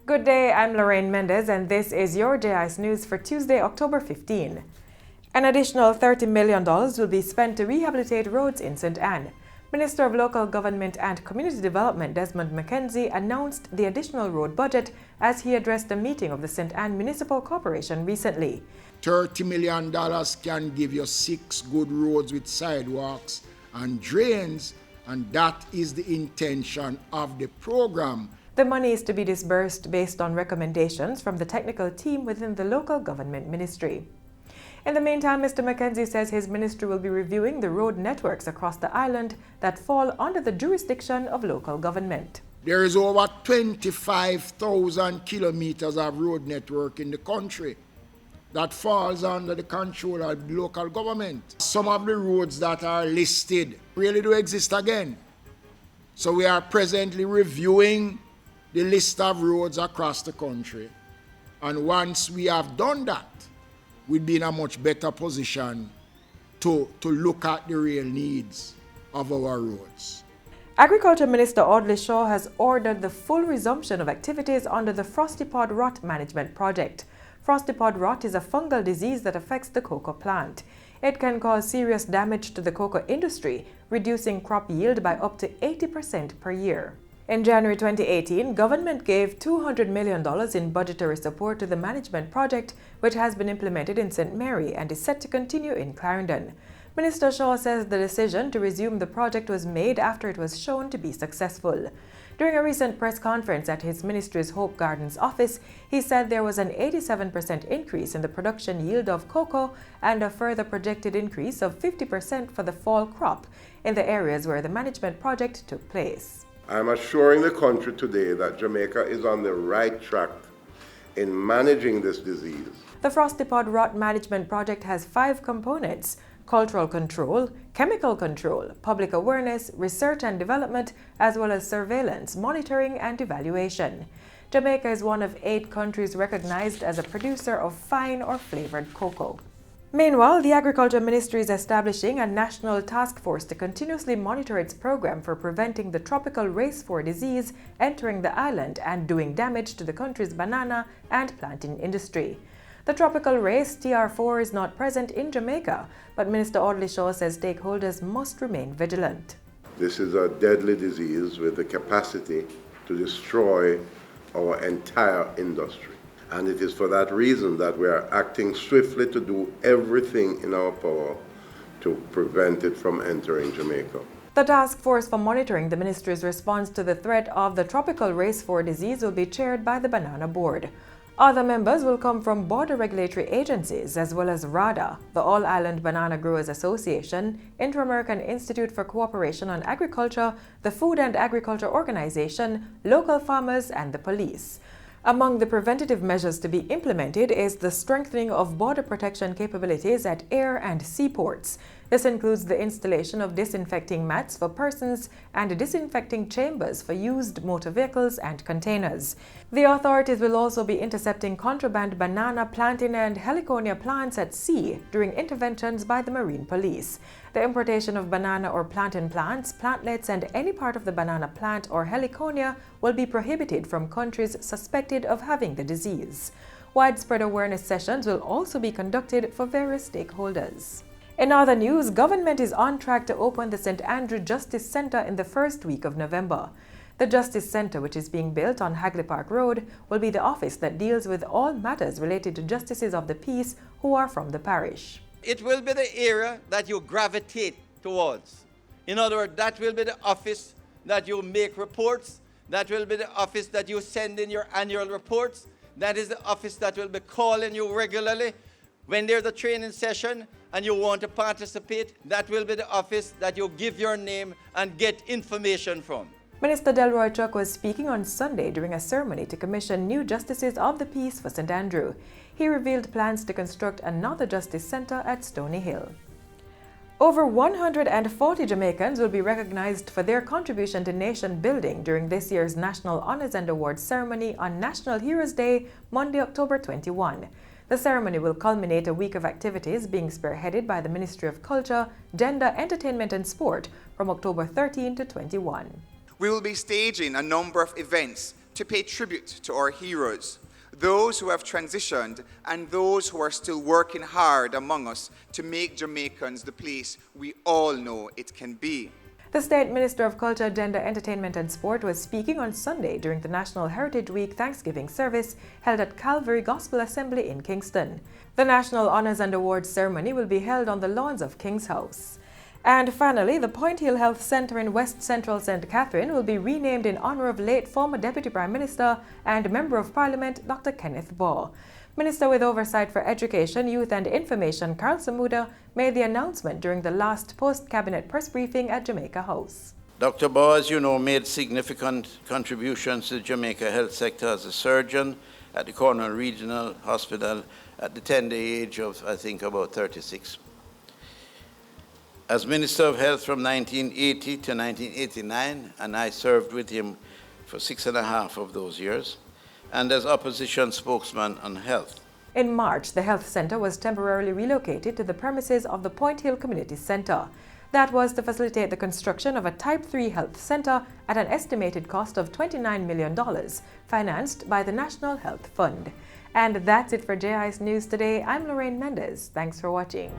Good day, I'm Lorraine Mendez and this is your JIS News for Tuesday, October 15. An additional $30 million will be spent to rehabilitate roads in St. Ann. Minister of Local Government and Community Development Desmond McKenzie announced the additional road budget as he addressed a meeting of the St. Ann Municipal Corporation recently. $30 million can give you 6 good roads with sidewalks and drains, and that is the intention of the program. The money is to be disbursed based on recommendations from the technical team within the local government ministry. In the meantime, Mr. McKenzie says his ministry will be reviewing the road networks across the island that fall under the jurisdiction of local government. There is over 25,000 kilometers of road network in the country that falls under the control of local government. Some of the roads that are listed really do exist again. So we are presently reviewing the list of roads across the country. And once we have done that, we'll be in a much better position to look at the real needs of our roads. Agriculture Minister Audley Shaw has ordered the full resumption of activities under the Frosty Pod Rot Management Project. Frosty Pod Rot is a fungal disease that affects the cocoa plant. It can cause serious damage to the cocoa industry, reducing crop yield by up to 80% per year. In January 2018, government gave $200 million in budgetary support to the management project, which has been implemented in St. Mary and is set to continue in Clarendon. Minister Shaw says the decision to resume the project was made after it was shown to be successful. During a recent press conference at his ministry's Hope Gardens office, he said there was an 87% increase in the production yield of cocoa and a further projected increase of 50% for the fall crop in the areas where the management project took place. I'm assuring the country today that Jamaica is on the right track in managing this disease. The Frosty Pod Rot Management Project has 5 components: cultural control, chemical control, public awareness, research and development, as well as surveillance, monitoring and evaluation. Jamaica is one of 8 countries recognized as a producer of fine or flavored cocoa. Meanwhile, the Agriculture Ministry is establishing a national task force to continuously monitor its program for preventing the tropical race 4 disease entering the island and doing damage to the country's banana and plantain industry. The tropical race TR4 is not present in Jamaica, but Minister Audley Shaw says stakeholders must remain vigilant. This is a deadly disease with the capacity to destroy our entire industry. And it is for that reason that we are acting swiftly to do everything in our power to prevent it from entering Jamaica. The task force for monitoring the ministry's response to the threat of the tropical race 4 disease will be chaired by the Banana Board. Other members will come from border regulatory agencies as well as RADA, the All-Island Banana Growers Association, Inter-American Institute for Cooperation on Agriculture, the Food and Agriculture Organization, local farmers, and the police. Among the preventative measures to be implemented is the strengthening of border protection capabilities at air and seaports. This includes the installation of disinfecting mats for persons and disinfecting chambers for used motor vehicles and containers. The authorities will also be intercepting contraband banana, plantain, and heliconia plants at sea during interventions by the Marine Police. The importation of banana or plantain plants, plantlets, and any part of the banana plant or heliconia will be prohibited from countries suspected of having the disease. Widespread awareness sessions will also be conducted for various stakeholders. In other news, government is on track to open the St. Andrew Justice Centre in the first week of November. The Justice Centre, which is being built on Hagley Park Road, will be the office that deals with all matters related to justices of the peace who are from the parish. It will be the area that you gravitate towards. In other words, that will be the office that you make reports. That will be the office that you send in your annual reports. That is the office that will be calling you regularly. When there's a training session and you want to participate, that will be the office that you give your name and get information from. Minister Delroy Chuck was speaking on Sunday during a ceremony to commission new justices of the peace for St. Andrew. He revealed plans to construct another justice centre at Stony Hill. Over 140 Jamaicans will be recognized for their contribution to nation building during this year's National Honours and Awards ceremony on National Heroes Day, Monday, October 21. The ceremony will culminate a week of activities being spearheaded by the Ministry of Culture, Gender, Entertainment and Sport from October 13 to 21. We will be staging a number of events to pay tribute to our heroes, those who have transitioned and those who are still working hard among us to make Jamaicans the place we all know it can be. The State Minister of Culture, Gender, Entertainment and Sport was speaking on Sunday during the National Heritage Week Thanksgiving service held at Calvary Gospel Assembly in Kingston. The National Honours and Awards ceremony will be held on the lawns of King's House. And finally, the Point Hill Health Centre in West Central St. Catherine will be renamed in honour of late former Deputy Prime Minister and Member of Parliament Dr. Kenneth Baugh. Minister with Oversight for Education, Youth and Information, Carl Samuda, made the announcement during the last post-cabinet press briefing at Jamaica House. Dr. Baugh, as you know, made significant contributions to the Jamaica health sector as a surgeon at the Cornwall Regional Hospital at the tender age of, I think, about 36. As Minister of Health from 1980 to 1989, and I served with him for 6.5 of those years, and as opposition spokesman on health. In March, the health centre was temporarily relocated to the premises of the Point Hill Community Centre. That was to facilitate the construction of a Type 3 health centre at an estimated cost of $29 million, financed by the National Health Fund. And that's it for JI's News today. I'm Lorraine Mendez. Thanks for watching.